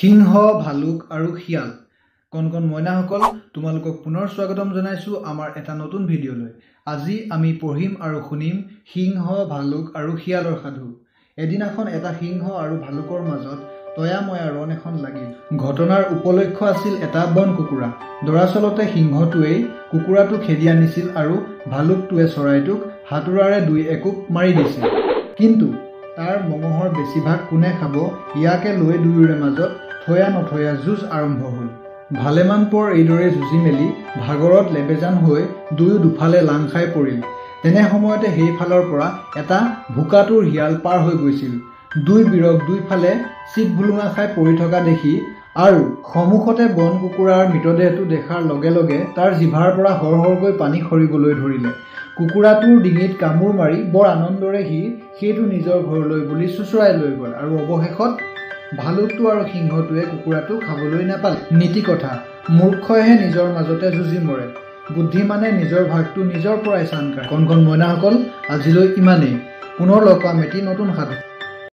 সিংহ ভালুক আৰু শিয়াল কোন মইনাসকল তোমালোকক পুনৰ স্বাগতম জনাইছো আমাৰ এটা নতুন ভিডিঅলৈ। আজি আমি পঢ়িম আৰু শুনিম সিংহ ভালুক আৰু শিয়ালৰ সাধু। এদিনাখন এটা সিংহ আৰু ভালুকৰ মাজত তয়াময়া ৰণ এখন লাগিল। ঘটনাৰ উপলক্ষ্য আছিল এটা বন কুকুৰা। দৰাচলতে সিংহটোৱে কুকুৰাটো খেদি আনিছিল আৰু ভালুকটোৱে চৰাইটোক হাতুৰাৰে দুই একুপ মাৰি দিছিল। কিন্তু তাৰ মঙহৰ বেছিভাগ কোনে খাব ইয়াকে লৈ দুয়োৰে মাজত থয়া নথয়া যুঁজ আৰম্ভ হ'ল। ভালেমান পৰ এইদৰে যুঁজি মেলি ভাগৰত লেবেজান হৈ দুয়ো দুফালে লাং খাই পৰিল। তেনে সময়তে সেইফালৰ পৰা এটা ভোকাতুৰ শিয়াল পাৰ হৈ গৈছিল। দুই বীৰক দুইফালে চিত ভুলুঙা খাই পৰি থকা দেখি আৰু সন্মুখতে বন কুকুৰাৰ মৃতদেহটো দেখাৰ লগে লগে তাৰ জিভাৰ পৰা হৰহৰকৈ পানী সৰিবলৈ ধৰিলে। কুকুৰাটোৰ ডিঙিত কামোৰ মাৰি বৰ আনন্দৰে সি সেইটো নিজৰ ঘৰলৈ বুলি চোঁচৰাই লৈ গ'ল আৰু অৱশেষত ভালুকটো আৰু সিংহটোৱে কুকুৰাটো খাবলৈ নাপালে। নীতি কথা, মূৰ্খইহে নিজৰ মাজতে যুঁজি মৰে, বুদ্ধিমানে নিজৰ ভাগটো নিজৰ পৰাই চান কাঢ়ে। কণ মইনাসকল, আজিলৈ ইমানেই। পুনৰ লগ পাম এটি নতুন সাধু।